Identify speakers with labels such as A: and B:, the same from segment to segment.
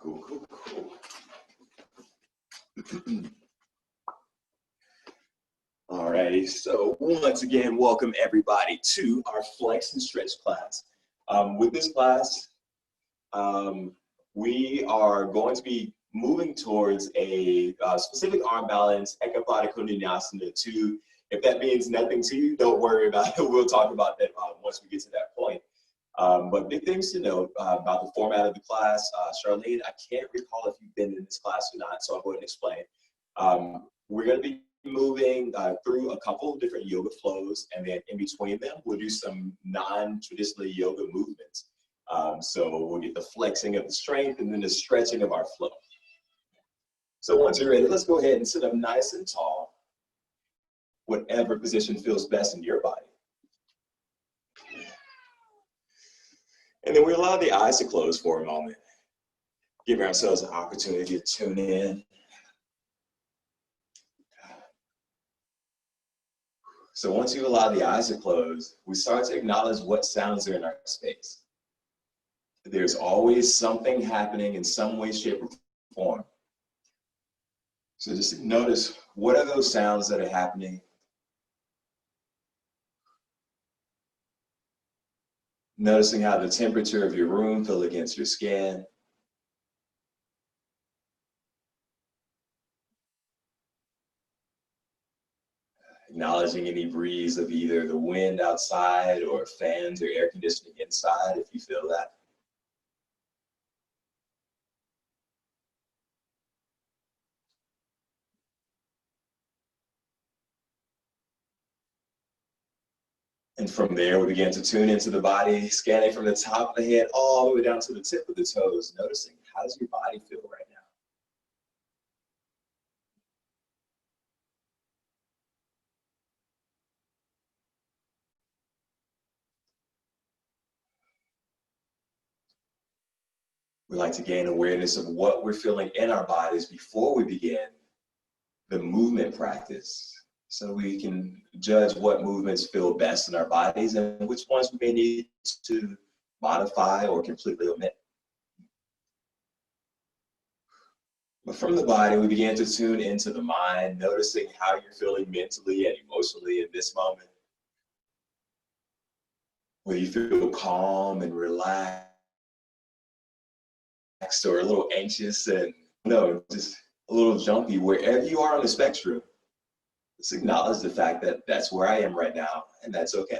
A: Cool, cool, cool. Alrighty, so once again, welcome everybody to our flex and stretch class. With this class, we are going to be moving towards a specific arm balance, Ekapada Kundinasana 2. If that means nothing to you, don't worry about it. We'll talk about that once we get to that point. But big things to note about the format of the class. Charlene, I can't recall if you've been in this class or not, so I'll go ahead and explain. We're going to be moving through a couple of different yoga flows, and then in between them, we'll do some non-traditional yoga movements. So we'll get the flexing of the strength and then the stretching of our flow. So once you're ready, let's go ahead and sit up nice and tall, whatever position feels best in your body. And then we allow the eyes to close for a moment, giving ourselves an opportunity to tune in. So once you allow the eyes to close, we start to acknowledge what sounds are in our space. There's always something happening in some way, shape, or form. So just notice, what are those sounds that are happening? Noticing how the temperature of your room feels against your skin. Acknowledging any breeze of either the wind outside or fans or air conditioning inside if you feel that. And from there, we begin to tune into the body, scanning from the top of the head all the way down to the tip of the toes, noticing, how does your body feel right now? We like to gain awareness of what we're feeling in our bodies before we begin the movement practice, so we can judge what movements feel best in our bodies and which ones we may need to modify or completely omit. But from the body, we begin to tune into the mind, noticing how you're feeling mentally and emotionally in this moment. Whether you feel calm and relaxed or a little anxious and just a little jumpy, wherever you are on the spectrum, let's acknowledge the fact that that's where I am right now, and that's okay.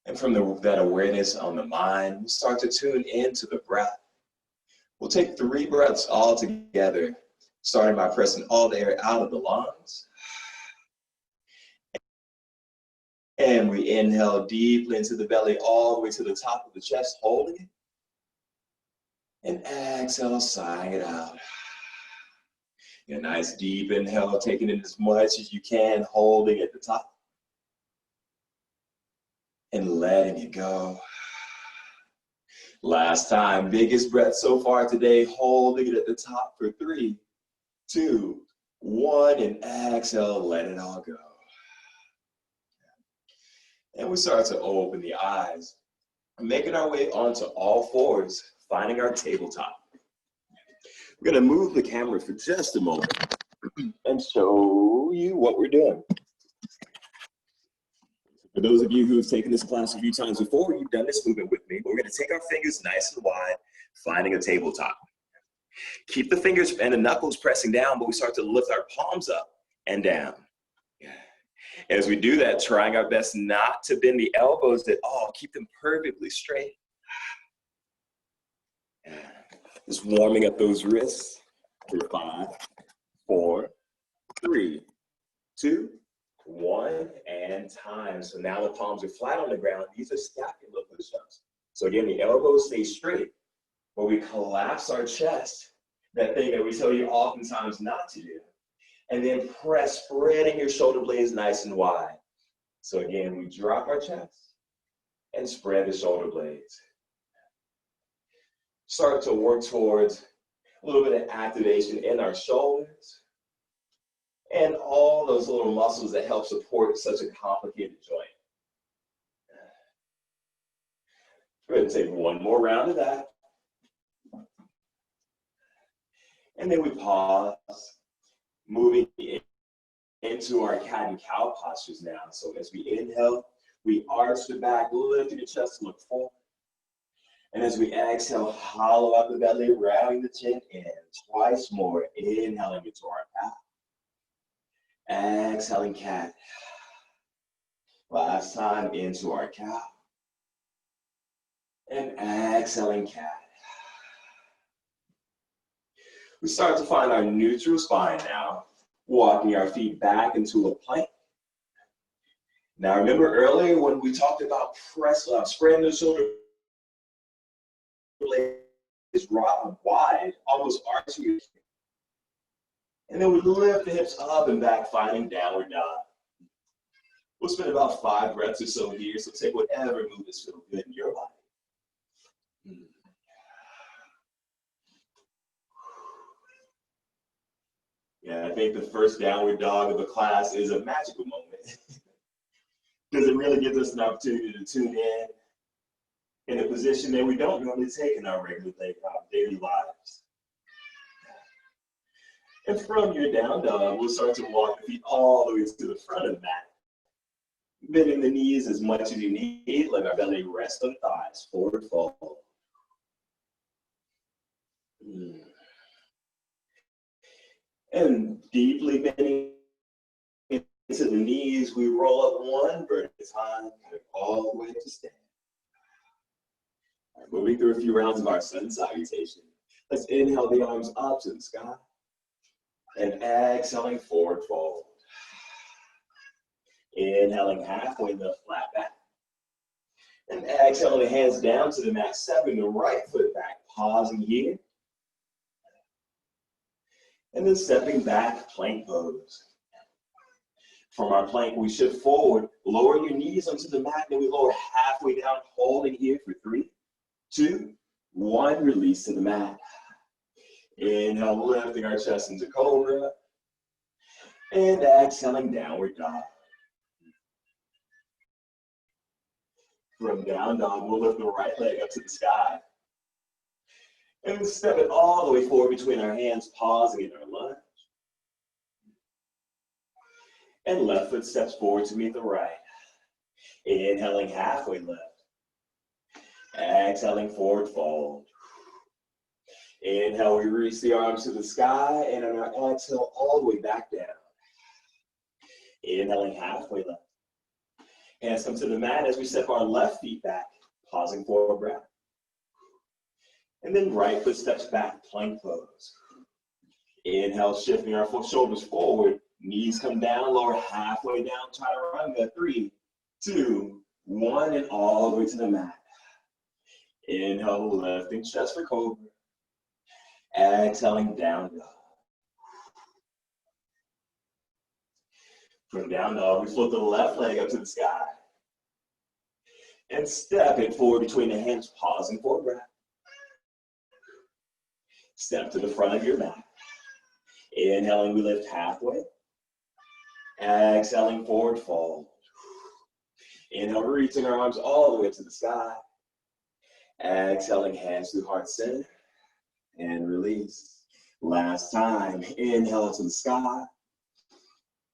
A: And from that awareness on the mind, we start to tune into the breath. We'll take 3 breaths all together, starting by pressing all the air out of the lungs. And we inhale deeply into the belly, all the way to the top of the chest, holding it. And exhale, sighing it out. A nice deep inhale, taking in as much as you can, holding at the top. And letting it go. Last time, biggest breath so far today, holding it at the top for 3, 2, 1, and exhale, let it all go. And we start to open the eyes, making our way onto all fours, finding our tabletop. We're gonna move the camera for just a moment and show you what we're doing. For those of you who have taken this class a few times before, you've done this movement with me, but we're gonna take our fingers nice and wide, finding a tabletop. Keep the fingers and the knuckles pressing down, but we start to lift our palms up and down. As we do that, trying our best not to bend the elbows at all, keep them perfectly straight. Just warming up those wrists for 5, 4, 3, 2, 1, and time. So now the palms are flat on the ground. These are scapular push-ups. So again, the elbows stay straight, but we collapse our chest, that thing that we tell you oftentimes not to do. And then press, spreading your shoulder blades nice and wide. So again, we drop our chest and spread the shoulder blades. Start to work towards A little bit of activation in our shoulders and all those little muscles that help support such a complicated joint. Go ahead and take one more round of that. And then we pause, moving into our cat and cow postures now. So as we inhale, we arch the back, lifting the chest to look forward. And as we exhale, hollow out the belly, rounding the chin in. Twice more, inhaling into our cow. Exhaling cat. Last time into our cow. And exhaling cat. We start to find our neutral spine now, walking our feet back into a plank. Now remember earlier when we talked about spreading the shoulder blades wide, almost arching. And then we lift the hips up and back, finding downward dog. We'll spend about 5 breaths or so here, so take whatever movements feel good in your body. Yeah, I think the first downward dog of the class is a magical moment because it really gives us an opportunity to tune in a position that we don't normally take in our regular daily lives. And from your down dog, we'll start to walk the feet all the way to the front of the mat. Bending the knees as much as you need, let our belly rest on the thighs, forward fold. And deeply bending into the knees, we roll up one vertebrae at a time, all the way to stand. All right, moving through a few rounds of our sun salutation. Let's inhale the arms up to the sky. And exhaling, forward fold. Inhaling halfway, lift flat back. And exhaling the hands down to the mat, stepping the right foot back, pausing here. And then stepping back, plank pose. From our plank, we shift forward, lower your knees onto the mat, then we lower halfway down, holding here for 3, 2, 1, release to the mat. Inhale, lifting our chest into cobra. And exhaling, downward dog. From down dog, we'll lift the right leg up to the sky. And then step it all the way forward between our hands, pausing in our lunge. And left foot steps forward to meet the right. Inhaling, halfway lift. Exhaling, forward fold. Inhale, we reach the arms to the sky, and on our exhale, all the way back down. Inhaling, halfway lift. Hands come to the mat as we step our left feet back, pausing for a breath. And then right foot steps back, plank pose. Inhale, shifting our shoulders forward, knees come down, lower halfway down, chaturanga. 3, 2, 1, and all the way to the mat. Inhale, lifting chest for cobra. Exhaling, down dog. From down dog, we float the left leg up to the sky. And step it forward between the hands, pausing for a breath. Step to the front of your mat. Inhaling, we lift halfway. Exhaling, forward fold. Inhale, reaching our arms all the way to the sky. Exhaling, hands through heart center. And release. Last time, inhale to the sky.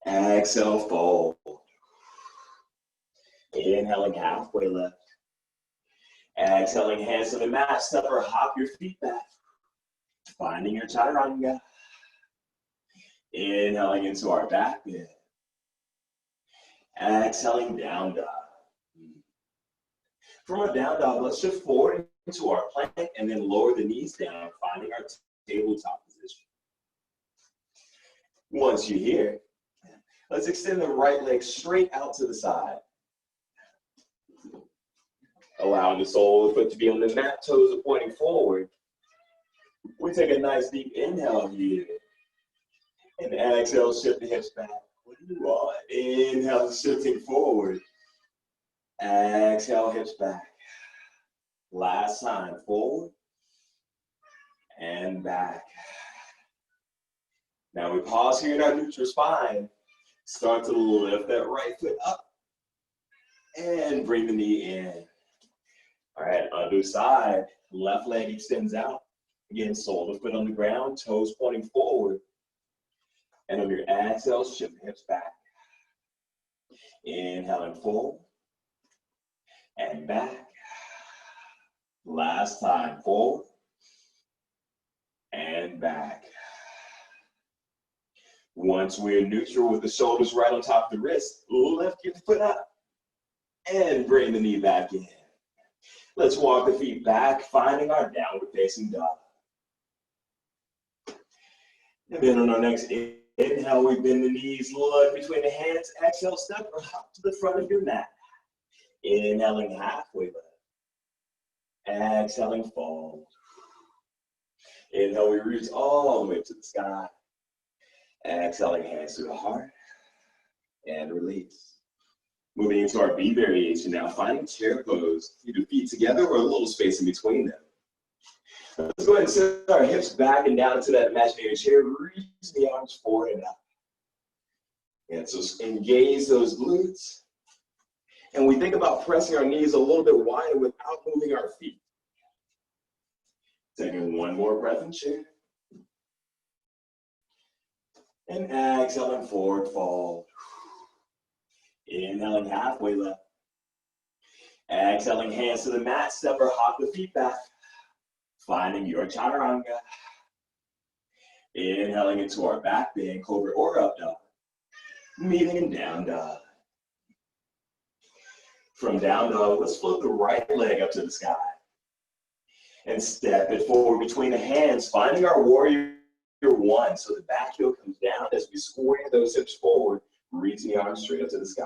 A: Exhale, fold. Inhaling, halfway lift. Exhaling, hands to the mat. Step or hop your feet back. Finding your chaturanga. Inhaling into our back bend. Exhaling, down dog. From our down dog, let's shift forward into our plank and then lower the knees down, finding our tabletop position. Once you're here, let's extend the right leg straight out to the side. Allowing the sole of the foot to be on the mat, toes are pointing forward. We take a nice deep inhale here. And exhale, shift the hips back. What do you want? Inhale, shifting forward. Exhale, hips back. Last time, forward. and back. Now we pause here in our neutral spine. Start to lift that right foot up and bring the knee in. All right, other side. Left leg extends out. Again, sole of the foot on the ground, toes pointing forward. And on your exhale, shift the hips back. Inhale and fold. And back. Last time, forward. And back. Once we're neutral with the shoulders right on top of the wrist, lift your foot up and bring the knee back in. Let's walk the feet back, finding our downward facing dog. And then on our next inhale, we bend the knees, look between the hands. Exhale, step or hop to the front of your mat. Inhaling halfway lift. Exhaling, fold. Inhale, we reach all the way to the sky. Exhaling, hands to the heart. And release. Moving into our B variation now, finding chair pose. Either feet together or a little space in between them. Let's go ahead and set our hips back and down into that imaginary chair. Reach the arms forward and up. And so engage those glutes. And we think about pressing our knees a little bit wider without moving our feet. Taking one more breath in chair. And exhaling, forward fold. Inhaling, halfway lift. Exhaling, hands to the mat, step or hop the feet back. Finding your chaturanga. Inhaling into our back bend, cobra or up dog. Meeting in down dog. From down dog, let's float the right leg up to the sky. And step it forward between the hands, finding our warrior one. So the back heel comes down as we square those hips forward, reaching the arms straight up to the sky.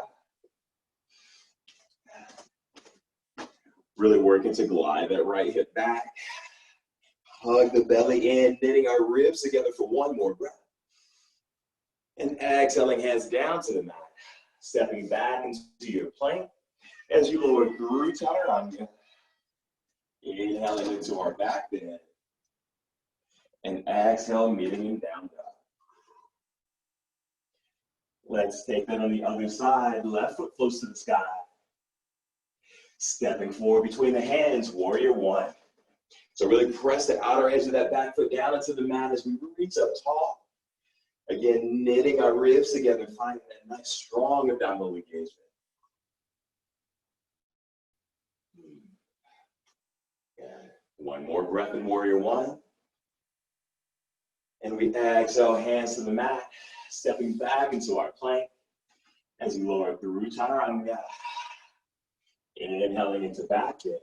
A: Really working to glide that right hip back. Hug the belly in, knitting our ribs together for one more breath. And exhaling, hands down to the mat. Stepping back into your plank as you lower through chaturanga. Inhaling into our back bend. And exhale, meeting in down dog. Let's take that on the other side. Left foot close to the sky. Stepping forward between the hands, warrior one. So really press the outer edge of that back foot down into the mat as we reach up tall. Again, knitting our ribs together, finding that nice strong abdominal engagement. One more breath in warrior one. And we exhale, hands to the mat, stepping back into our plank as we lower through chaturanga. Inhaling into back bend.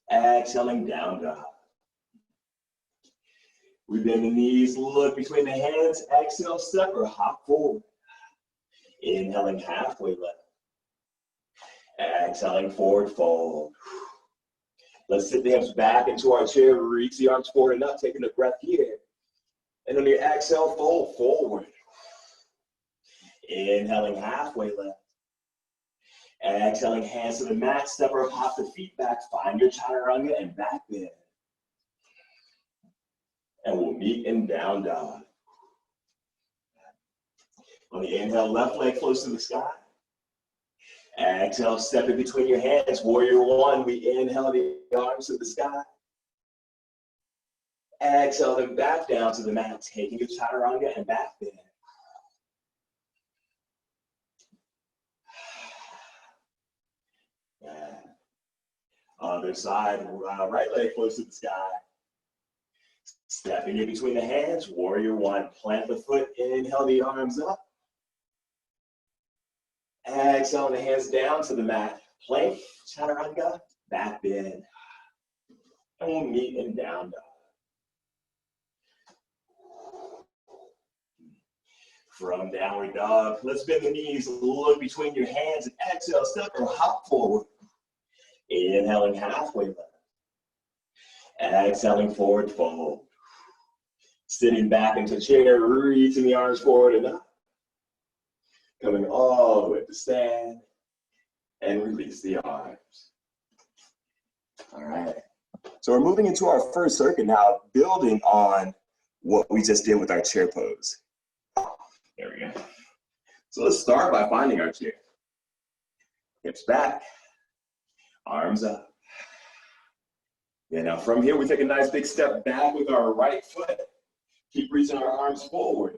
A: Exhaling, down dog. We bend the knees, look between the hands, exhale, step or hop forward. Inhaling, halfway lift. Exhaling, forward fold. Let's sit the hips back into our chair, reach the arms forward and up, taking a breath here. And on your exhale, fold forward. Inhaling, halfway lift. Exhaling, hands to the mat, step or hop the feet back, find your chaturanga and back bend. And we'll meet in down dog. On the inhale, left leg close to the sky. Exhale, step in between your hands, warrior one. We inhale the arms to the sky. Exhale them back down to the mat, taking your chaturanga and back bend. Other side, right leg close to the sky. Stepping in between the hands, warrior one. Plant the foot, inhale the arms up. Exhale the hands down to the mat. Plank, chaturanga, back bend. And we'll meet in down dog. From downward dog, let's bend the knees, look between your hands, and exhale, step or hop forward. Inhaling, halfway lift. Exhaling, forward fold. Sitting back into chair, reaching the arms forward and up. Coming all the way to stand. And release the arms. All right. So we're moving into our first circuit now, building on what we just did with our chair pose. There we go. So let's start by finding our chair. Hips back, arms up. Yeah, now from here, we take a nice big step back with our right foot. Keep reaching our arms forward.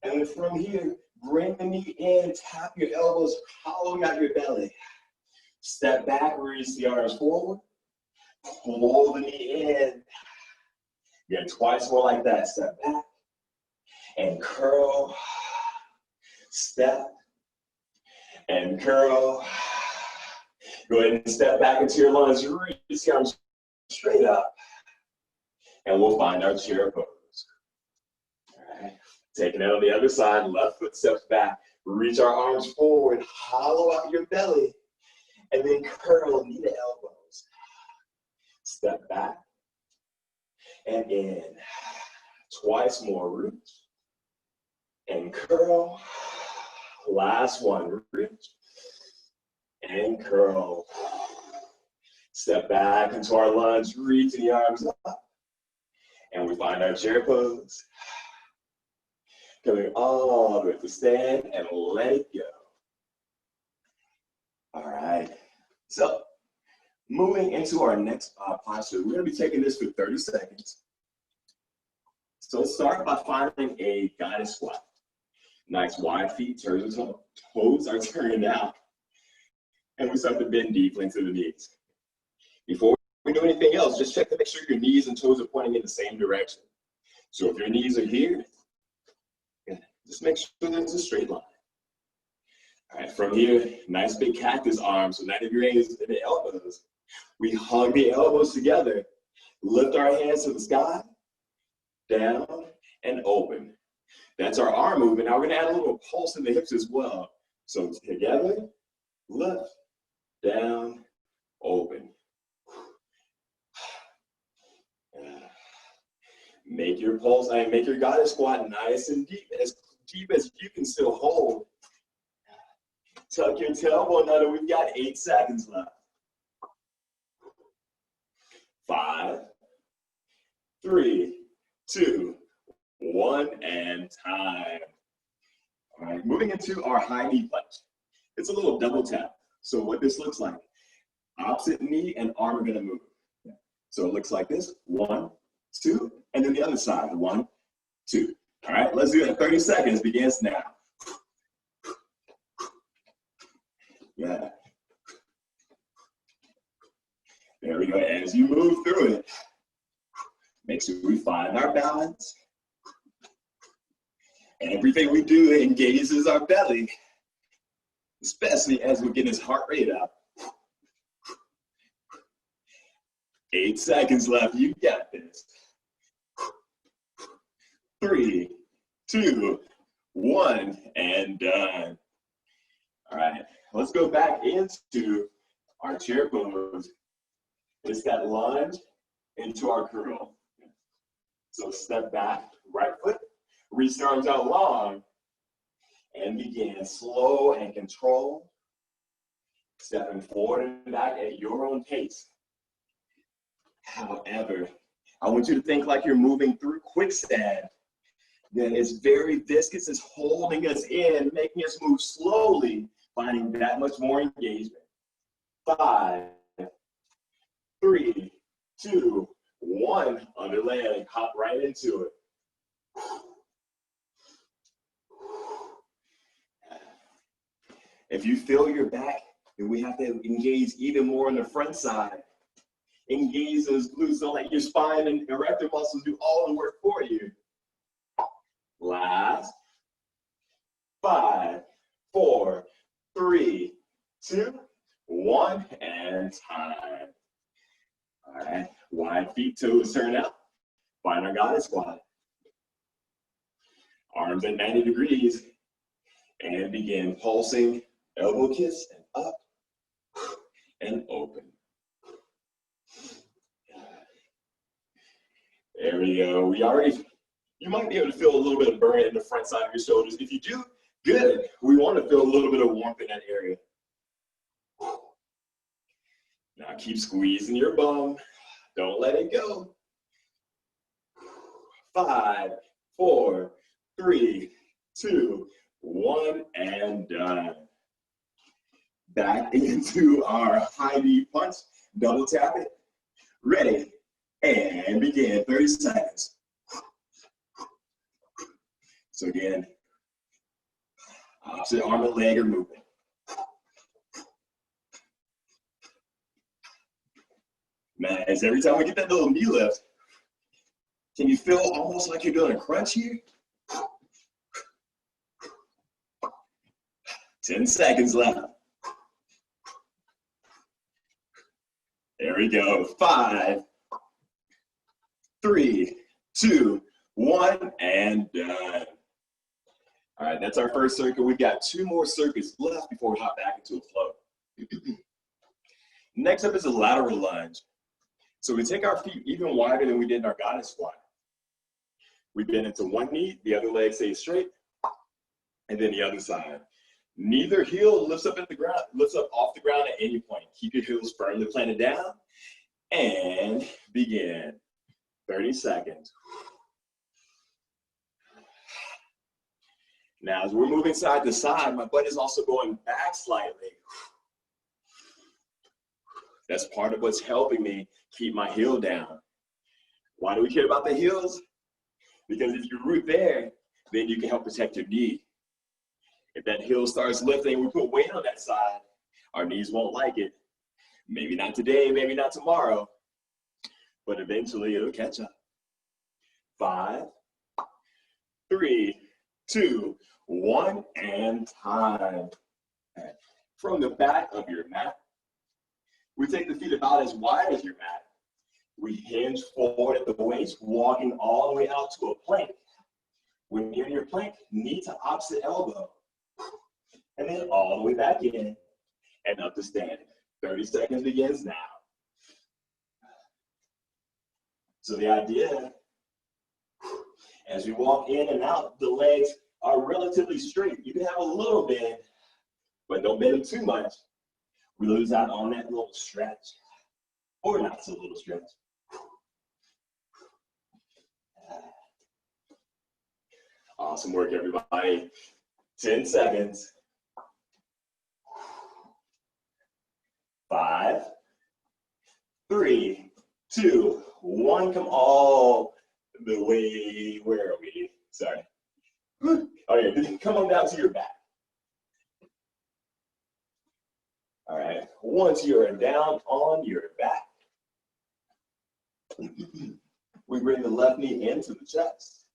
A: And then from here, bring the knee in, tap your elbows, hollowing out your belly. Step back, reach the arms forward. Pull the knee in. Again, twice more like that. Step back and curl. Step and curl. Go ahead and step back into your lunge. Reach the arms straight up. And we'll find our chair pose. All right. Taking it on the other side, left foot steps back. Reach our arms forward. Hollow out your belly. And then curl, knee to elbows. Step back and in. Twice more, reach and curl. Last one, reach and curl. Step back into our lunge, reaching the arms up. And we find our chair pose. Coming all the way to stand and let it go. All right. So, moving into our next posture, we're going to be taking this for 30 seconds. So let's start by finding a guided squat. Nice wide feet, toes are turned out. And we start to bend deeply into the knees. Before we do anything else, just check to make sure your knees and toes are pointing in the same direction. So if your knees are here, just make sure there's a straight line. All right, from here, nice big cactus arms, so 90 degrees in the elbows. We hug the elbows together, lift our hands to the sky, down and open. That's our arm movement. Now we're gonna add a little pulse in the hips as well. So together, lift, down, open. Make your pulse, and make your guided squat nice and deep as you can still hold. Tuck your tailbone under. We've got 8 seconds left. 5, 3, 2, 1, and time. All right, moving into our high knee plank. It's a little double tap. So what this looks like, opposite knee and arm are gonna move. So it looks like this, 1, 2, and then the other side, 1, 2. All right, let's do it. 30 seconds begins now. Yeah. There we go. As you move through it, make sure we find our balance. Everything we do engages our belly, especially as we get his heart rate up. 8 seconds left. You got this. 3, 2, 1, and done. All right, let's go back into our chair pose. It's that lunge into our curl. So step back, right foot, reach the arms out long, and begin slow and controlled, stepping forward and back at your own pace. However, I want you to think like you're moving through quicksand. Then it's very viscous, it's holding us in, making us move slowly, finding that much more engagement. 5, 3, 2, 1, underland, hop right into it. If you feel your back, then we have to engage even more on the front side. Engage those glutes, don't let your spine and erector muscles do all the work for you. Last, 5, 4, 3, 2, 1, and time. All right, wide feet, toes turn out. Find our goddess squat. Arms at 90 degrees. And begin pulsing, elbow kiss, and up, and open. There we go. You might be able to feel a little bit of burn in the front side of your shoulders. If you do, good. We want to feel a little bit of warmth in that area. Now keep squeezing your bum. Don't let it go. 5, 4, 3, 2, 1, and done. Back into our high knee punch. Double tap it. Ready, and begin. 30 seconds. So again, opposite arm and leg are moving. Man, as every time we get that little knee lift, can you feel almost like you're doing a crunch here? 10 seconds left. There we go. 5, 3, 2, 1, and done. All right, that's our first circuit. We've got 2 more circuits left before we hop back into a flow. Next up is a lateral lunge. So we take our feet even wider than we did in our goddess squat. We bend into one knee, the other leg stays straight, and then the other side. Neither heel lifts up off the ground at any point. Keep your heels firmly planted down and begin. 30 seconds. Now, as we're moving side to side, my butt is also going back slightly. That's part of what's helping me keep my heel down. Why do we care about the heels? Because if you root there, then you can help protect your knee. If that heel starts lifting, we put weight on that side, our knees won't like it. Maybe not today, maybe not tomorrow, but eventually it'll catch up. 5, 3, 2, 1, and time. From the back of your mat, we take the feet about as wide as your mat. We hinge forward at the waist, walking all the way out to a plank. When you're in your plank, knee to opposite elbow. And then all the way back in and up to standing. 30 seconds begins now. So the idea, as we walk in and out, the legs are relatively straight. You can have a little bend, but don't bend them too much. We lose out on that little stretch, or not so little stretch. Awesome work, everybody. 10 seconds. 5, 3, 2, 1. Come all the way. Where are we? Sorry. Okay, come on down to your back. All right. Once you're down on your back, we bring the left knee into the chest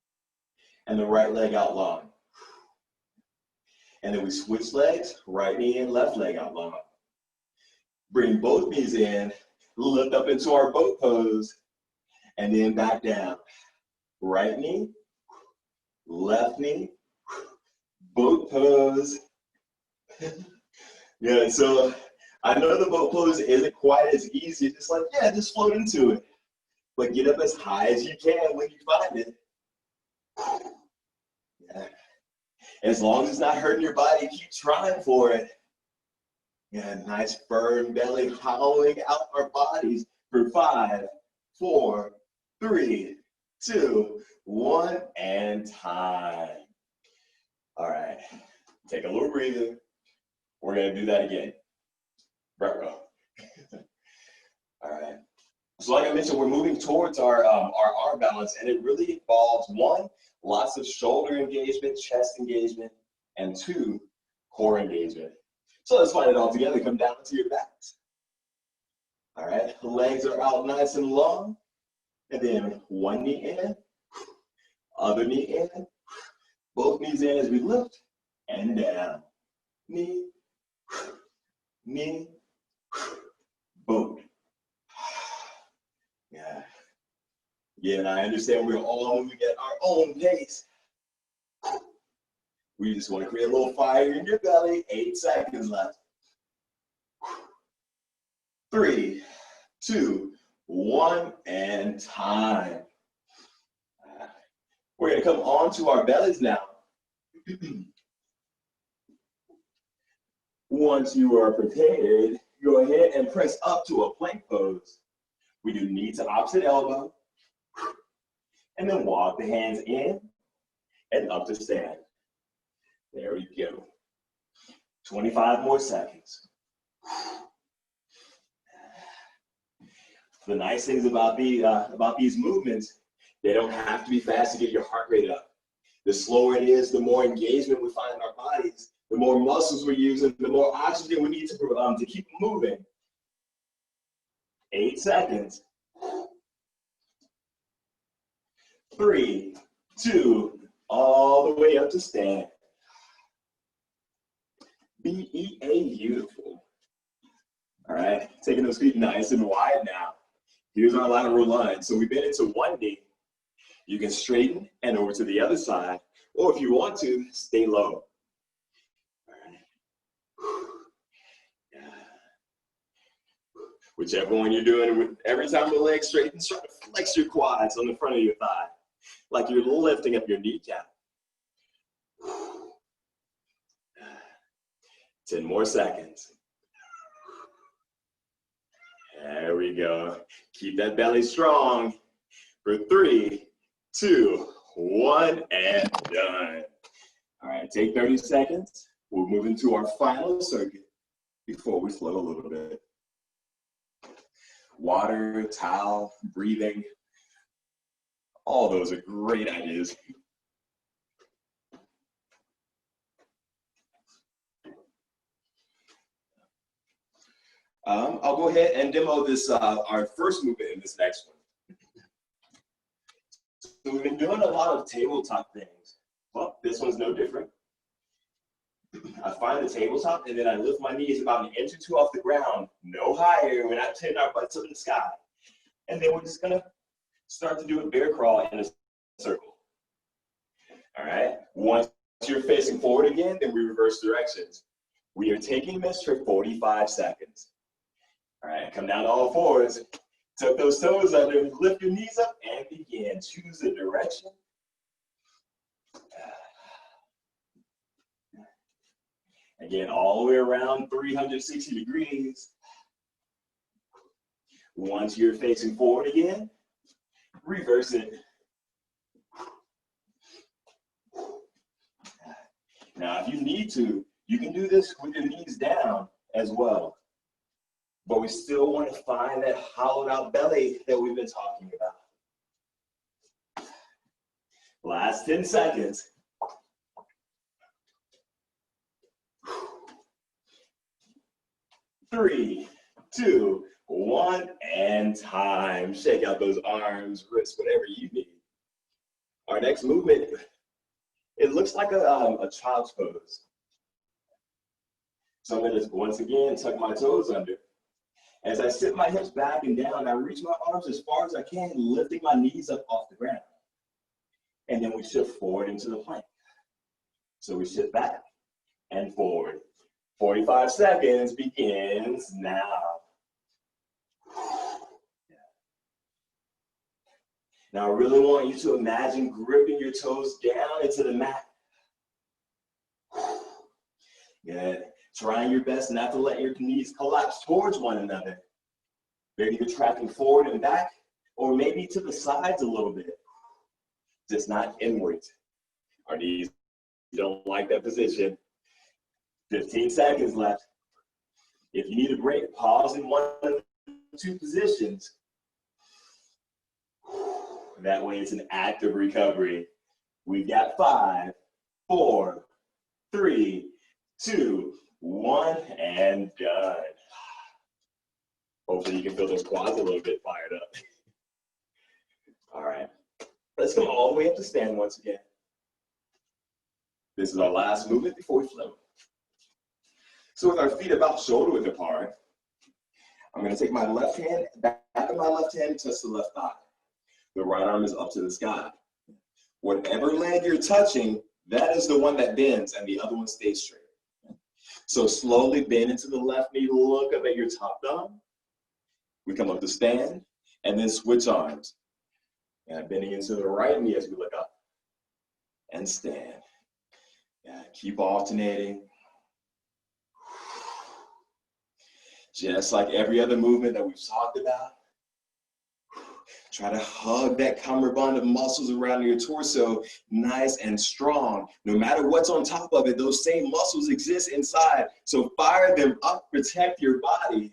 A: and the right leg out long. And then we switch legs, right knee in, left leg out long. Bring both knees in, lift up into our boat pose, and then back down. Right knee, left knee, boat pose. Yeah, so I know the boat pose isn't quite as easy. Just like, yeah, just float into it. But get up as high as you can when you find it. Yeah. As long as it's not hurting your body, keep trying for it. Yeah, nice firm belly, hollowing out our bodies for 5, 4, 3, 2, 1, and time. All right, take a little breather. We're gonna do that again. Breath row. All right. So like I mentioned, we're moving towards our arm balance, and it really involves 1, lots of shoulder engagement, chest engagement, and 2, core engagement. So let's find it all together. Come down to your backs. All right, legs are out nice and long. And then one knee in, other knee in, both knees in as we lift and down. Knee, knee, both. Yeah. Yeah, and I understand we're all moving at our own pace. We just want to create a little fire in your belly. 8 seconds left. 3, 2, 1, and time. We're going to come onto our bellies now. Once you are prepared, go ahead and press up to a plank pose. We do knee to opposite elbow. And then walk the hands in and up to stand. There we go. 25 more seconds. The nice things about these movements, they don't have to be fast to get your heart rate up. The slower it is, the more engagement we find in our bodies, the more muscles we're using, the more oxygen we need to keep moving. 8 seconds. 3, 2, all the way up to stand. Beautiful. All right, taking those feet nice and wide now. Here's our lateral lunge. So we've been into one knee. You can straighten and over to the other side, or if you want to, stay low. All right. Whichever one you're doing, every time the leg straightens, try to flex your quads on the front of your thigh, like you're lifting up your kneecap. 10 more seconds. There we go. Keep that belly strong for 3, 2, 1, and done. All right, take 30 seconds. We'll move into our final circuit before we flow a little bit. Water, towel, breathing, all those are great ideas. I'll go ahead and demo this, our first movement in this next one. So we've been doing a lot of tabletop things. Well, this one's no different. I find the tabletop and then I lift my knees about 1 inch or 2 off the ground, no higher. We're not turning our butts up in the sky. And then we're just gonna start to do a bear crawl in a circle. All right, once you're facing forward again, then we reverse directions. We are taking this for 45 seconds. All right, come down to all fours, tuck those toes under, lift your knees up, and begin. Choose a direction. Again, all the way around 360 degrees. Once you're facing forward again, reverse it. Now, if you need to, you can do this with your knees down as well. But we still want to find that hollowed out belly that we've been talking about. Last 10 seconds. 3, 2, 1, and time. Shake out those arms, wrists, whatever you need. Our next movement, it looks like a child's pose. So I'm going to, once again, tuck my toes under. As I sit my hips back and down, I reach my arms as far as I can, lifting my knees up off the ground. And then we shift forward into the plank. So we shift back and forward. 45 seconds begins now. Now I really want you to imagine gripping your toes down into the mat. Good. Trying your best not to let your knees collapse towards one another. Maybe you're tracking forward and back, or maybe to the sides a little bit. Just not inwards. Our knees don't like that position. 15 seconds left. If you need a break, pause in 1 of 2 positions. That way it's an active recovery. We've got 5, 4, 3, 2, 1, and done. Hopefully you can feel those quads a little bit fired up. All right, let's come all the way up to stand once again. This is our last movement before we float. So with our feet about shoulder width apart, I'm gonna take my left hand, back of my left hand, touch the left thigh. The right arm is up to the sky. Whatever leg you're touching, that is the one that bends and the other one stays straight. So slowly bend into the left knee, look up at your top thumb. We come up to stand and then switch arms. And bending into the right knee as we look up and stand. Yeah, keep alternating. Just like every other movement that we've talked about, Try to hug that cummerbund of muscles around your torso, nice and strong. No matter what's on top of it, those same muscles exist inside. So fire them up, protect your body.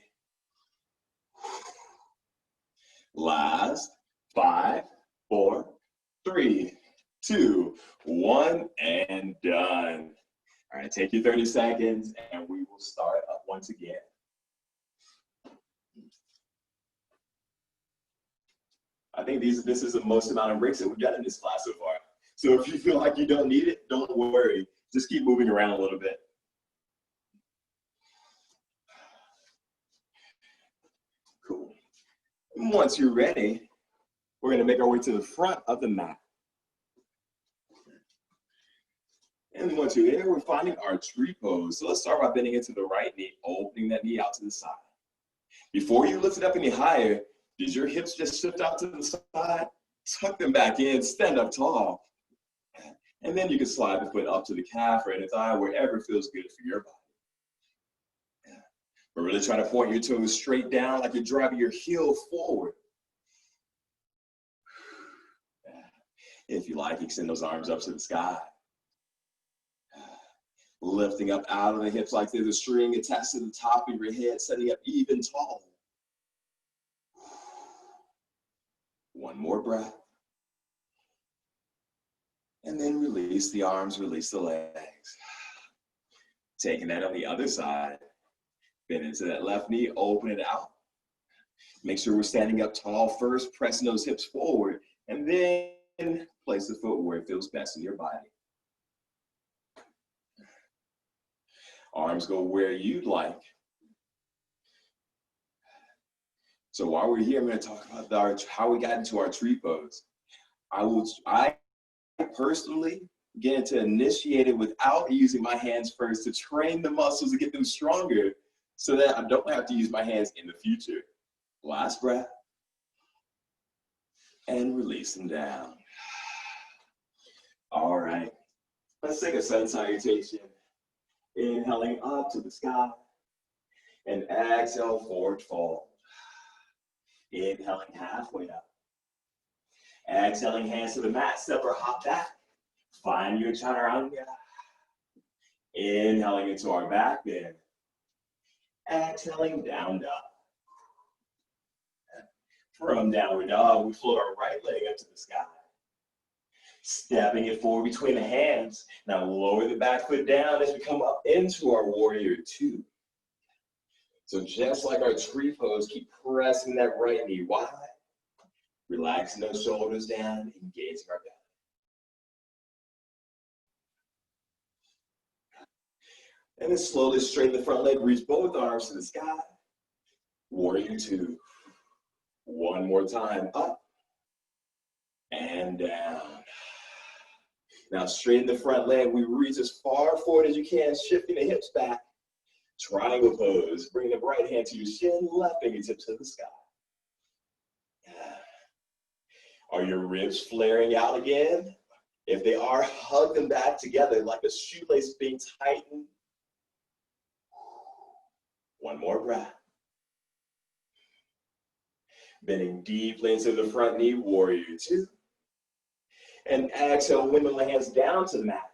A: Last, 5, 4, 3, 2, 1, and done. All right, take your 30 seconds and we will start up once again. I think this is the most amount of breaks that we've done in this class so far. So if you feel like you don't need it, don't worry. Just keep moving around a little bit. Cool. And once you're ready, we're going to make our way to the front of the mat. And once you're there, we're finding our tree pose. So let's start by bending into the right knee, opening that knee out to the side. Before you lift it up any higher, did your hips just shift out to the side? Tuck them back in, stand up tall. And then you can slide the foot up to the calf or the thigh, wherever feels good for your body. But really try to point your toes straight down like you're driving your heel forward. If you like, extend those arms up to the sky. Lifting up out of the hips like there's a string attached to the top of your head, setting up even taller. One more breath. And then release the arms, release the legs. Taking that on the other side. Bend into that left knee, open it out. Make sure we're standing up tall first, pressing those hips forward, and then place the foot where it feels best in your body. Arms go where you'd like. So while we're here, I'm going to talk about how we got into our tree pose. I personally get to initiate it without using my hands first to train the muscles to get them stronger so that I don't have to use my hands in the future. Last breath. And release them down. All right. Let's take a sun salutation. Inhaling up to the sky. And exhale, forward fold. Inhaling halfway up. Exhaling, hands to the mat, step or hop back. Find your chaturanga. Inhaling into our back bend. Exhaling, down dog. From downward dog, we float our right leg up to the sky. Stepping it forward between the hands. Now lower the back foot down as we come up into our warrior two. So just like our tree pose, keep pressing that right knee wide. Relaxing those shoulders down, engaging our belly. And then slowly straighten the front leg, reach both arms to the sky. Warrior two. One more time, up and down. Now straighten the front leg, we reach as far forward as you can, shifting the hips back. Triangle pose, bring the right hand to your shin, left fingertips to the sky. Are your ribs flaring out again? If they are, hug them back together like a shoelace being tightened. One more breath. Bending deeply into the front knee, warrior two. And exhale, windmill the hands down to the mat.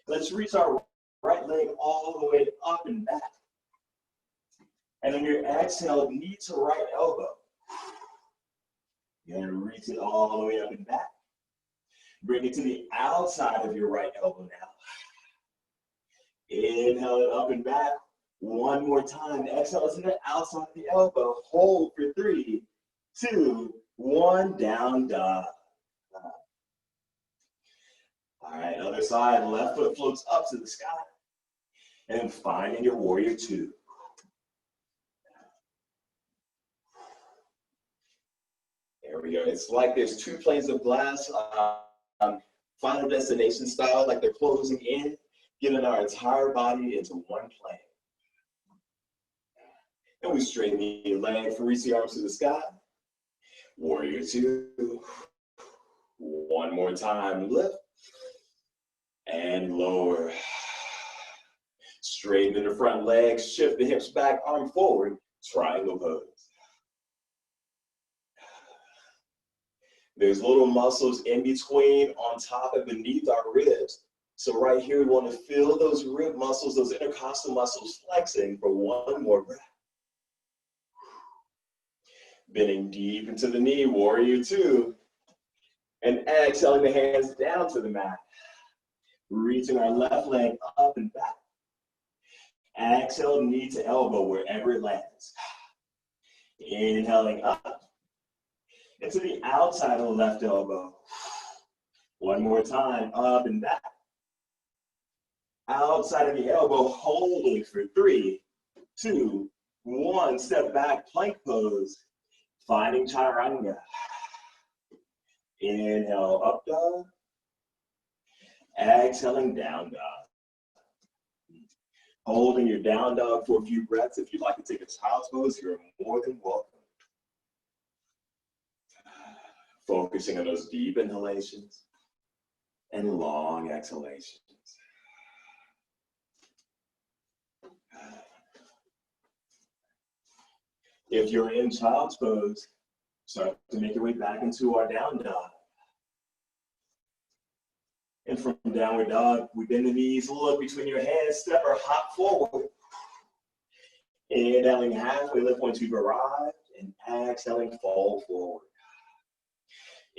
A: Let's reach our right leg all the way up and back. And on your exhale, knee to right elbow. You're going to reach it all the way up and back. Bring it to the outside of your right elbow now. Inhale it up and back. One more time. Exhale to the outside of the elbow. Hold for 3, 2, 1. Down dog. All right, other side. Left foot floats up to the sky. And finding your warrior two. There we go. It's like there's two planes of glass, Final Destination style, like they're closing in, getting our entire body into one plane. And we straighten the leg, reach the arms to the sky. Warrior two. One more time, lift. And lower. Straighten the front leg, shift the hips back, arm forward, triangle pose. There's little muscles in between, on top and beneath our ribs. So right here, we want to feel those rib muscles, those intercostal muscles flexing for one more breath. Bending deep into the knee, warrior two. And exhaling the hands down to the mat. Reaching our left leg up and back. Exhale, knee to elbow wherever it lands. Inhaling up into the outside of the left elbow. One more time, up and back. Outside of the elbow, holding for 3, 2, 1. Step back, plank pose. Finding chaturanga. Inhale, up dog. Exhaling, down dog. Holding your down dog for a few breaths. If you'd like to take a child's pose, you're more than welcome. Focusing on those deep inhalations and long exhalations. If you're in child's pose, start to make your way back into our down dog. And from downward dog, we bend the knees, look between your hands, step or hop forward. Inhaling halfway lift once you've arrived, and exhaling, fall forward.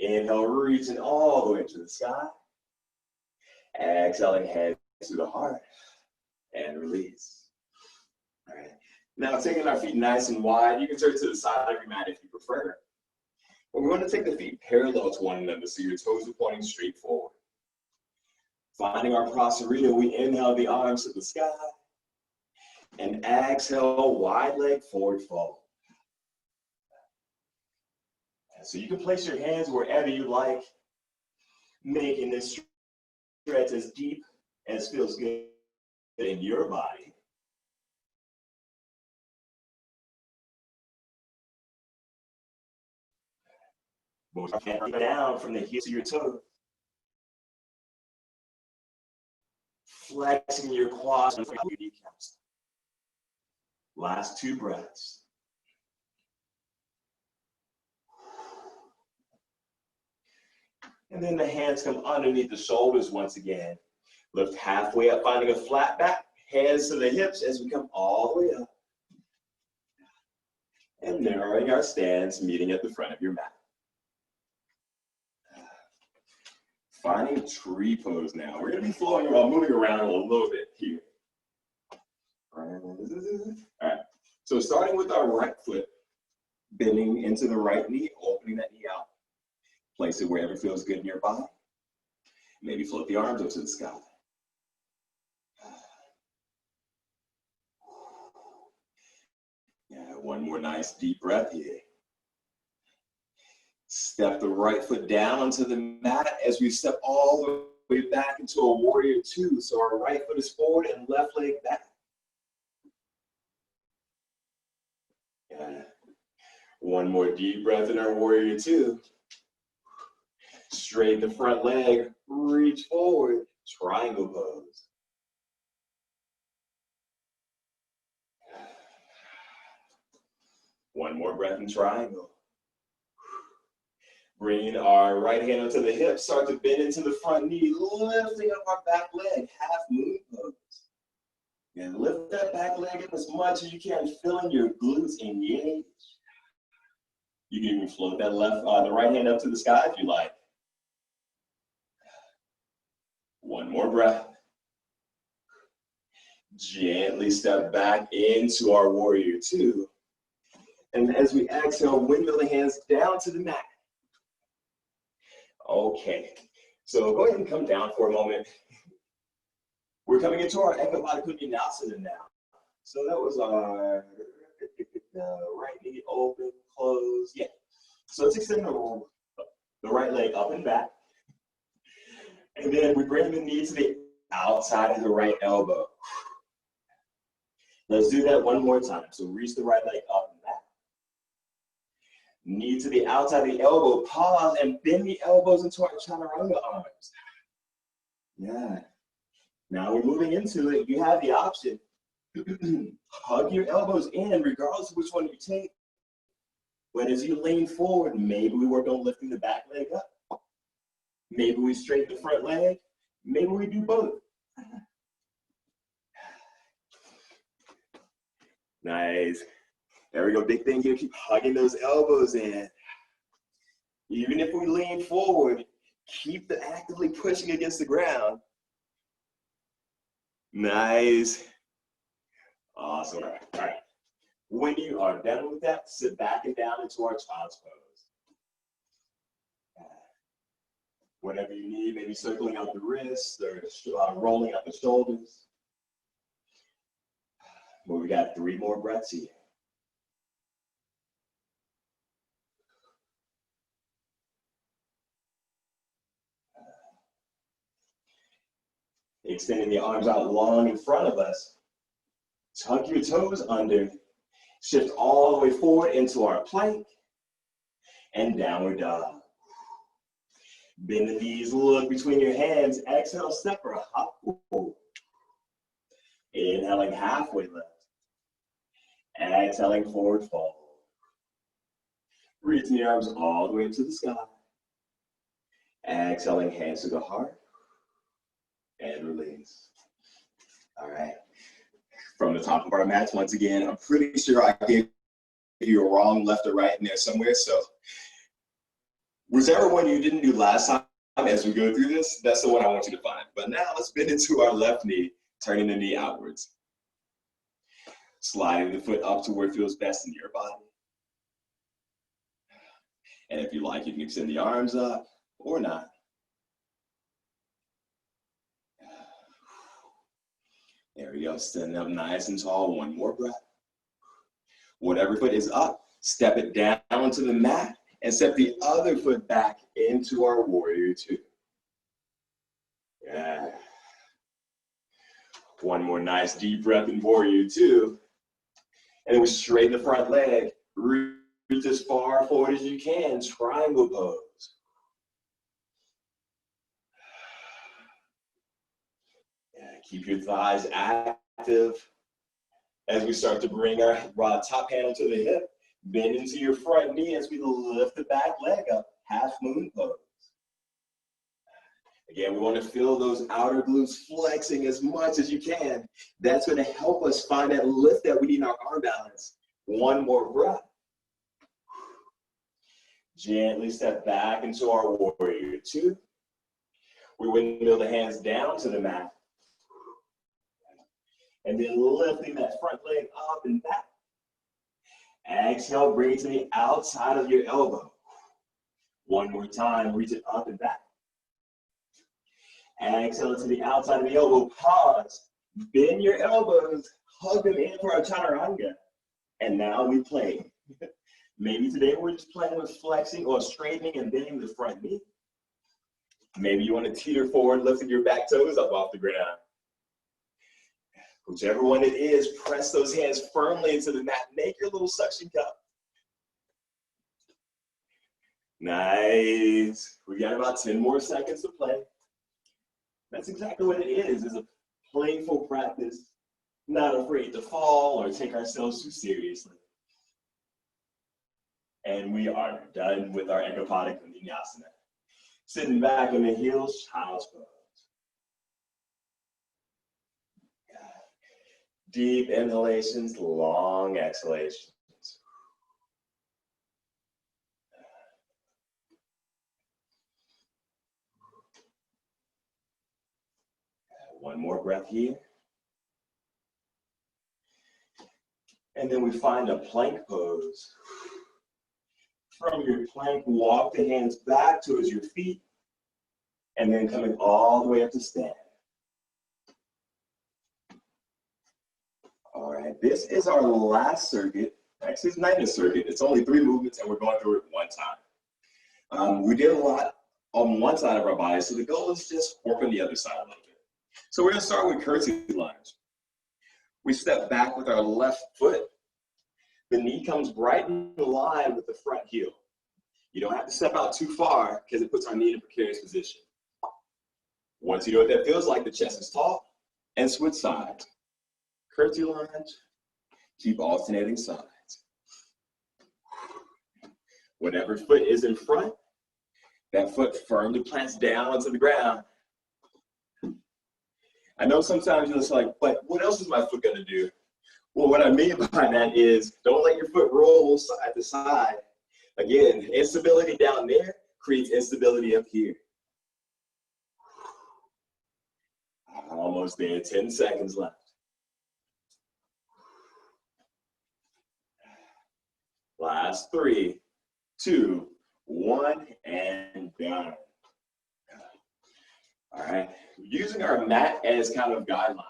A: Inhale, reaching all the way to the sky. Exhaling, head to the heart, and release. All right. Now, taking our feet nice and wide, you can turn to the side of your mat if you prefer. But we want to take the feet parallel to one another so your toes are pointing straight forward. Finding our prasarita, we inhale the arms to the sky. And exhale, wide leg forward fold. So you can place your hands wherever you like, making this stretch as deep as feels good in your body. Both hands down from the heel to your toe. Flexing your quads and your kneecaps. Last 2 breaths. And then the hands come underneath the shoulders once again. Lift halfway up, finding a flat back. Hands to the hips as we come all the way up. And narrowing our stance, meeting at the front of your mat. Finding tree pose now. We're going to be flowing around, moving around a little bit here. All right. So starting with our right foot, bending into the right knee, opening that knee out. Place it wherever feels good in your body. Maybe float the arms up to the sky. Yeah, one more nice deep breath here. Step the right foot down onto the mat as we step all the way back into a warrior two. So our right foot is forward and left leg back. Yeah. One more deep breath in our warrior two. Straighten the front leg, reach forward, triangle pose. One more breath in triangle. Bring our right hand onto the hip, start to bend into the front knee, lifting up our back leg, half moon pose. And lift that back leg up as much as you can, filling your glutes engage. You can even float that the right hand up to the sky if you like. One more breath. Gently step back into our warrior two. And as we exhale, windmill the hands down to the mat. Okay, so go ahead and come down for a moment. We're coming into our invigorating now. So that was our right knee open, close, yeah. So let's extend the right leg up and back. And then we bring the knee to the outside of the right elbow. Let's do that one more time. So reach the right leg up and back. Knee to the outside of the elbow, pause and bend the elbows into our chaturanga arms. Yeah. Now we're moving into it. You have the option. Hug your elbows in regardless of which one you take. But as you lean forward, maybe we work on lifting the back leg up. Maybe we straighten the front leg. Maybe we do both. Nice. There we go. Big thing here. Keep hugging those elbows in. Even if we lean forward, keep actively pushing against the ground. Nice. Awesome. All right. When you are done with that, sit back and down into our child's pose. Whatever you need, maybe circling out the wrists or rolling out the shoulders. Well, we got 3 more breaths here. Extending the arms out long in front of us. Tuck your toes under. Shift all the way forward into our plank and downward dog. Bend the knees, look between your hands. Exhale, step or hop forward. Inhaling halfway lift. Exhaling forward fold. Reaching the arms all the way up to the sky. Exhaling hands to the heart. And release. All right. From the top of our mats, once again, I'm pretty sure I gave you a wrong left or right in there somewhere. So whichever one you didn't do last time as we go through this, that's the one I want you to find. But now let's bend into our left knee, turning the knee outwards. Sliding the foot up to where it feels best in your body. And if you like, you can extend the arms up or not. There we go, standing up nice and tall, 1 more breath. Whatever foot is up, step it down onto the mat and step the other foot back into our warrior 2. Yeah. 1 more nice deep breath in warrior 2. And then we straighten the front leg, reach as far forward as you can, triangle pose. Keep your thighs active as we start to bring our top handle to the hip. Bend into your front knee as we lift the back leg up, half moon pose. Again, we want to feel those outer glutes flexing as much as you can. That's going to help us find that lift that we need in our arm balance. 1 more breath. Gently step back into our warrior 2. We windmill the hands down to the mat. And then lifting that front leg up and back. Exhale, bring it to the outside of your elbow. 1 more time, reach it up and back. Exhale to the outside of the elbow, pause. Bend your elbows, hug them in for our chaturanga. And now we play. Maybe today we're just playing with flexing or straightening and bending the front knee. Maybe you want to teeter forward, lifting your back toes up off the ground. Whichever one it is, press those hands firmly into the mat. Make your little suction cup. Nice. We got about 10 more seconds to play. That's exactly what it is a playful practice. Not afraid to fall or take ourselves too seriously. And we are done with our Ecopodic Vinyasana. Sitting back on the heels, child's pose. Deep inhalations, long exhalations. One more breath here. And then we find a plank pose. From your plank, walk the hands back towards your feet, and then coming all the way up to stand. All right, this is our last circuit. Actually, it's not a circuit. It's only 3 movements, and we're going through it 1 time. We did a lot on one side of our body, so the goal is just work on the other side a little bit. So we're going to start with curtsy lunge. We step back with our left foot. The knee comes right in line with the front heel. You don't have to step out too far because it puts our knee in a precarious position. Once you know what that feels like, the chest is tall, and switch sides. Curtsy lunge, keep alternating sides. Whatever foot is in front, that foot firmly plants down onto the ground. I know sometimes you're just like, but what else is my foot gonna do? Well, what I mean by that is don't let your foot roll side to side. Again, instability down there creates instability up here. Almost there, 10 seconds left. Last 3, 2, 1, and done. All right, using our mat as kind of guidelines.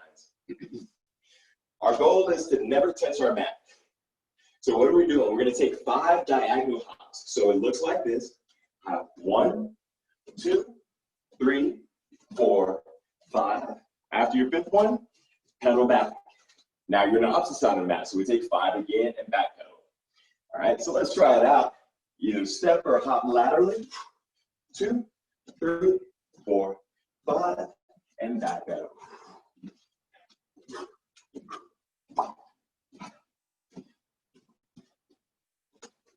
A: Our goal is to never touch our mat. So what are we doing? We're gonna take 5 diagonal hops. So it looks like this. 1, 2, 3, 4, 5. After your 5th one, pedal back. Now you're on the opposite side of the mat. So we take 5 again and back pedal. All right, so let's try it out. Either step or hop laterally. 2, 3, 4, 5, and back pedal.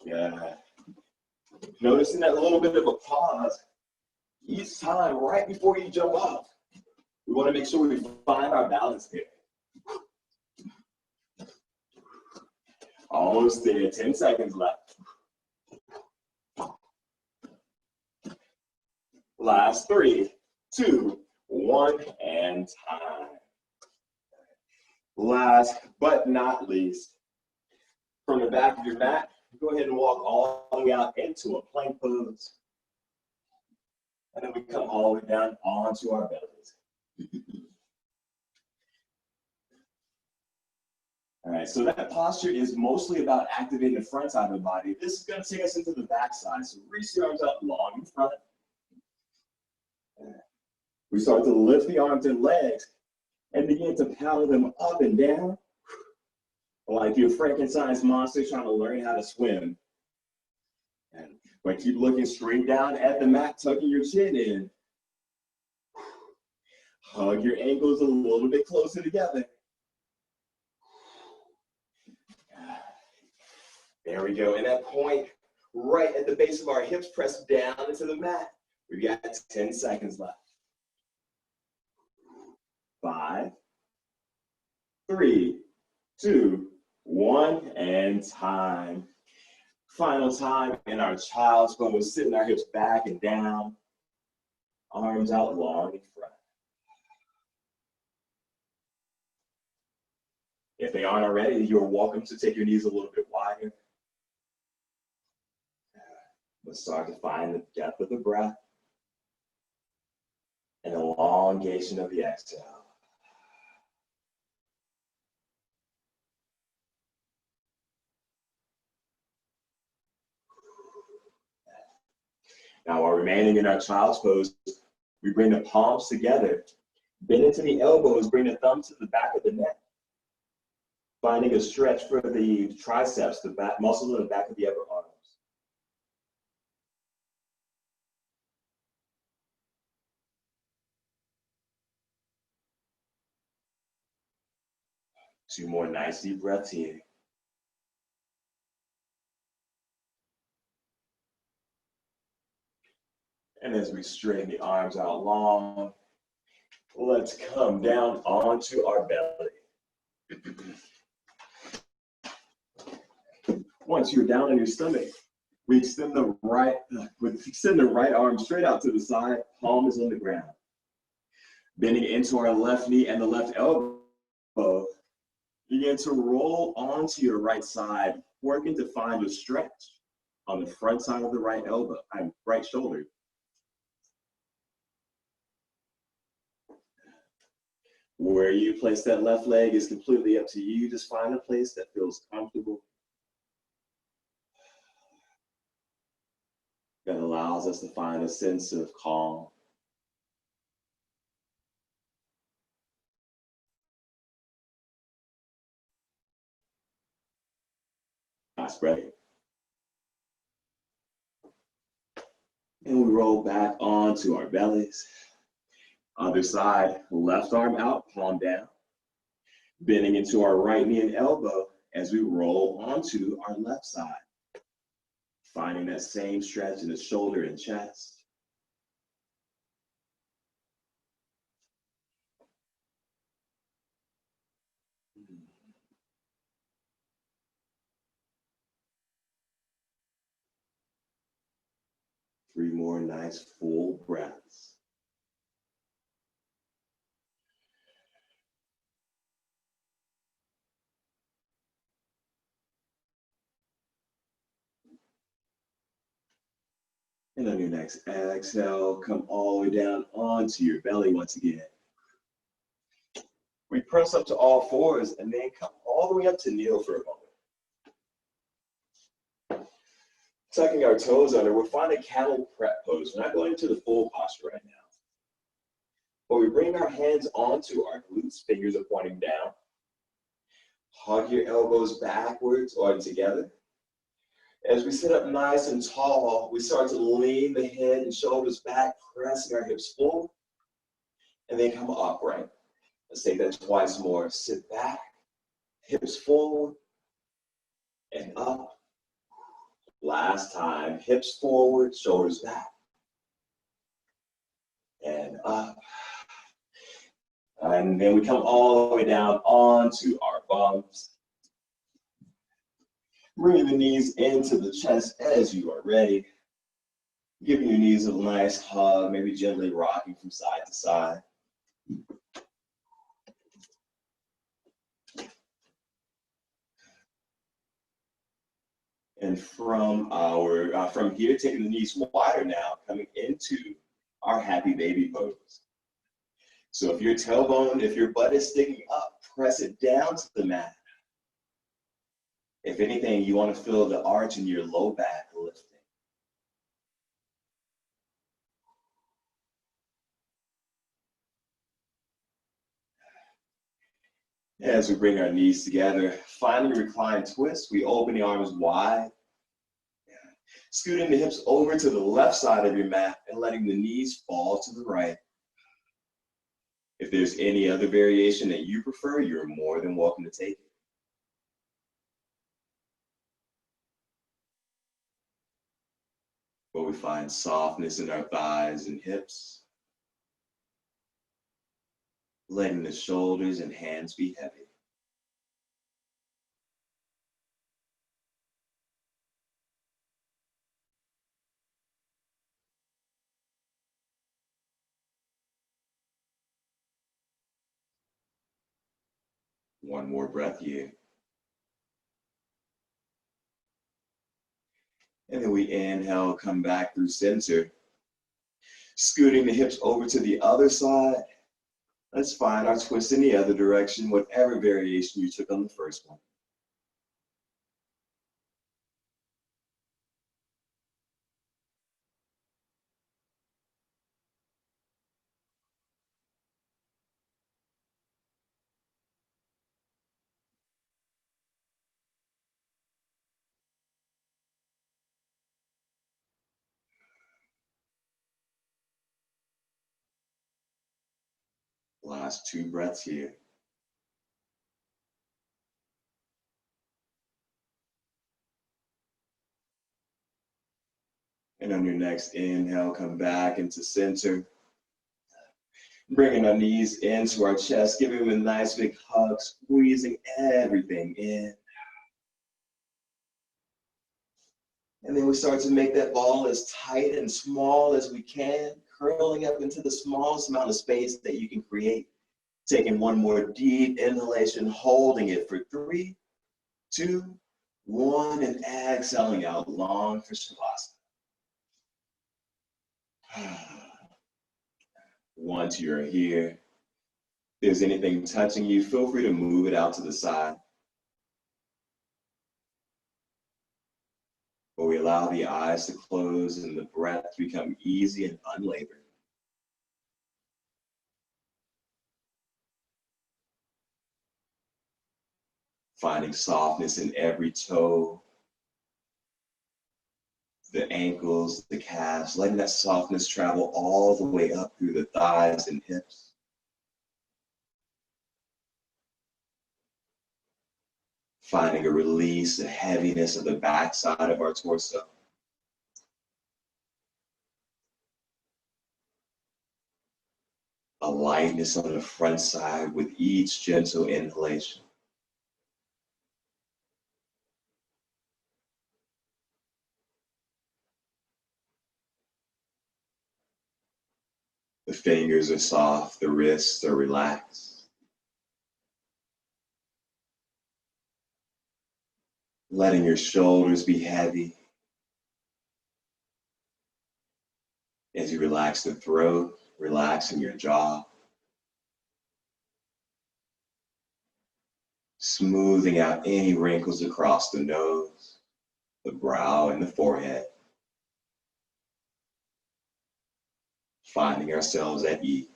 A: Yeah. Noticing that little bit of a pause each time right before you jump off. We want to make sure we find our balance here. Almost there, 10 seconds left. Last 3, 2, 1, and time. Last but not least, from the back of your mat, go ahead and walk all the way out into a plank pose. And then we come all the way down onto our bellies. All right, so that posture is mostly about activating the front side of the body. This is going to take us into the back side. So reach the arms up long in front. We start to lift the arms and legs and begin to paddle them up and down like you're Frankenstein's monster trying to learn how to swim. But keep looking straight down at the mat, tucking your chin in. Hug your ankles a little bit closer together. There we go. And that point right at the base of our hips, press down into the mat. We've got 10 seconds left. 5, 3, 2, 1, and time. Final time in our child's pose, sitting our hips back and down, arms out long in front. If they aren't already, you're welcome to take your knees a little bit wider. Let's start to find the depth of the breath and elongation of the exhale. Now, while remaining in our child's pose, we bring the palms together, bend into the elbows, bring the thumb to the back of the neck, finding a stretch for the triceps, the back muscles in the back of the upper arms. Two more nice deep breaths here. And as we straighten the arms out long, let's come down onto our belly. Once you're down on your stomach, we extend the right arm straight out to the side, palm is on the ground. Bending into our left knee and the left elbow, begin to roll onto your right side, working to find a stretch on the front side of the right elbow, right shoulder. Where you place that left leg is completely up to you. Just find a place that feels comfortable, that allows us to find a sense of calm. Last breath. And we roll back onto our bellies. Other side, left arm out, palm down. Bending into our right knee and elbow as we roll onto our left side. Finding that same stretch in the shoulder and chest. 3 more nice full breaths. And on your next exhale, come all the way down onto your belly once again. We press up to all fours and then come all the way up to kneel for a moment. Tucking our toes under, we'll find a camel prep pose. We're not going into the full posture right now. But we bring our hands onto our glutes, fingers are pointing down. Hug your elbows backwards or together. As we sit up nice and tall, we start to lean the head and shoulders back, pressing our hips forward, and then come upright. Let's take that twice more. Sit back, hips forward, and up. Last time, hips forward, shoulders back, and up. And then we come all the way down onto our bums. Bringing the knees into the chest as you are ready. Giving your knees a nice hug, maybe gently rocking from side to side. And from here, taking the knees wider now, coming into our happy baby pose. So if your tailbone, if your butt is sticking up, press it down to the mat. If anything, you want to feel the arch in your low back lifting. As we bring our knees together, finding a reclined twist, we open the arms wide, scooting the hips over to the left side of your mat and letting the knees fall to the right. If there's any other variation that you prefer, you're more than welcome to take it. Where we find softness in our thighs and hips, letting the shoulders and hands be heavy. One more breath here. And then we inhale, come back through center. Scooting the hips over to the other side. Let's find our twist in the other direction, whatever variation you took on the first one. Last 2 breaths here. And on your next inhale, come back into center. Bringing our knees into our chest, giving them a nice big hug, squeezing everything in. And then we start to make that ball as tight and small as we can, curling up into the smallest amount of space that you can create. Taking one more deep inhalation, holding it for 3, 2, 1, and exhaling out long for Shavasana. Once you're here, if there's anything touching you, feel free to move it out to the side. But we allow the eyes to close and the breath to become easy and unlabored. Finding softness in every toe, the ankles, the calves, letting that softness travel all the way up through the thighs and hips. Finding a release, a heaviness of the backside of our torso. a lightness on the front side with each gentle inhalation. The fingers are soft, the wrists are relaxed. Letting your shoulders be heavy as you relax the throat, relaxing your jaw. Smoothing out any wrinkles across the nose, the brow, and the forehead. Finding ourselves at ease.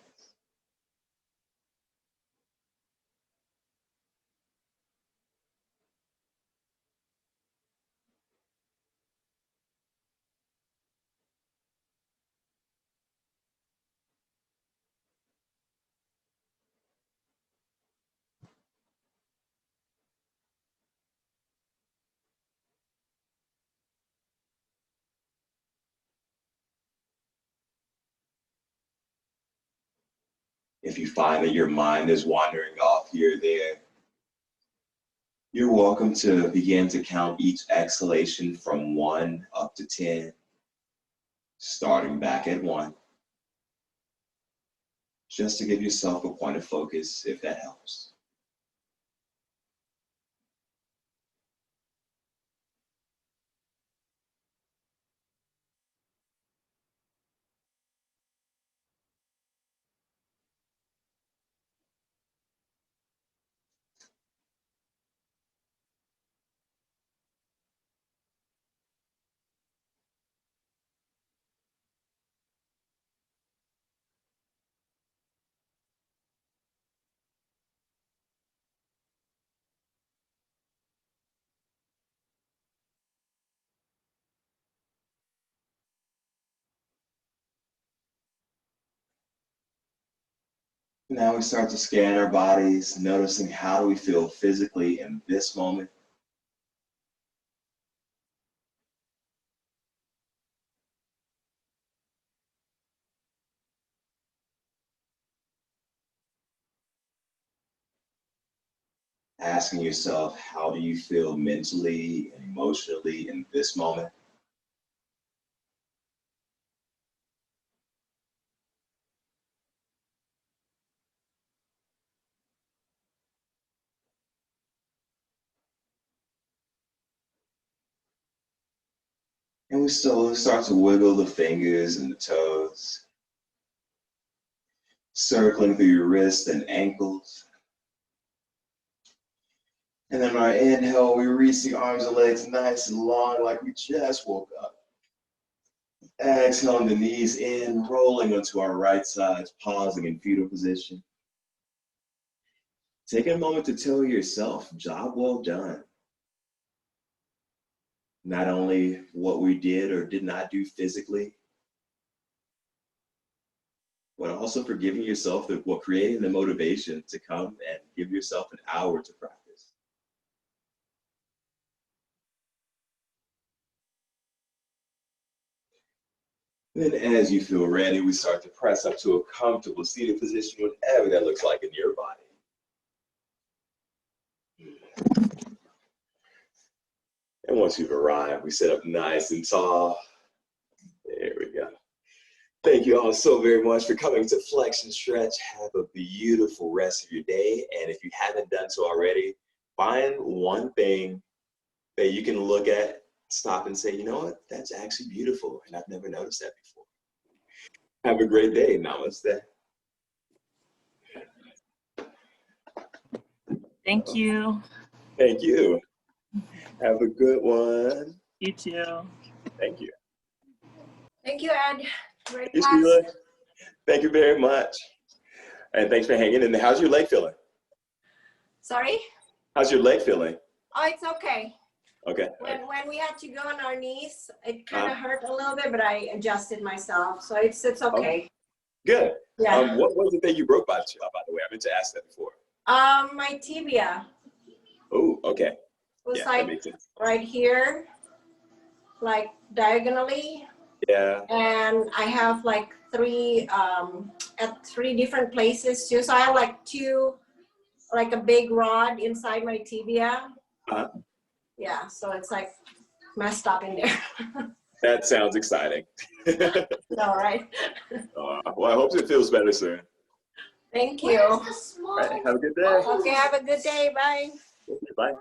A: If you find that your mind is wandering off here or there, you're welcome to begin to count each exhalation from 1 up to 10, starting back at 1, just to give yourself a point of focus if that helps. Now we start to scan our bodies, noticing how do we feel physically in this moment. Asking yourself, how do you feel mentally and emotionally in this moment? And we slowly start to wiggle the fingers and the toes, circling through your wrists and ankles. And then on our inhale, we reach the arms and legs nice and long like we just woke up. Exhaling the knees in, rolling onto our right sides, pausing in fetal position. Take a moment to tell yourself, job well done. Not only what we did or did not do physically, but also for giving yourself creating the motivation to come and give yourself an hour to practice. Then as you feel ready, we start to press up to a comfortable seated position, whatever that looks like in your body. And once you've arrived, we sit up nice and tall. There we go. Thank you all so very much for coming to Flex and Stretch. Have a beautiful rest of your day. And if you haven't done so already, find one thing that you can look at, stop and say, you know what, that's actually beautiful. And I've never noticed that before. Have a great day. Namaste.
B: Thank you.
A: Thank you. Have a good one.
B: You too.
A: Thank you.
C: Thank you, Ed. Great
A: You,
C: class.
A: Sheila. Thank you very much. And thanks for hanging in there. How's your leg feeling?
C: Sorry?
A: How's your leg feeling?
C: Oh, it's okay.
A: Okay.
C: When we had to go on our knees, it kind of hurt a little bit, but I adjusted myself, so it's okay.
A: Good.
C: Yeah.
A: What was it that you broke, by the way? I meant to ask that before.
C: My tibia.
A: Oh, okay.
C: It was
A: Yeah,
C: like
A: that makes sense.
C: right here, like diagonally.
A: Yeah.
C: And I have like three different places too. So I have like like a big rod inside my tibia.
A: Uh-huh.
C: Yeah, so it's like messed up in there.
A: That sounds exciting.
C: All right.
A: Well, I hope it feels better soon.
C: Thank you.
A: All right, have a good day.
C: Okay, have a good day. Bye.
A: Bye.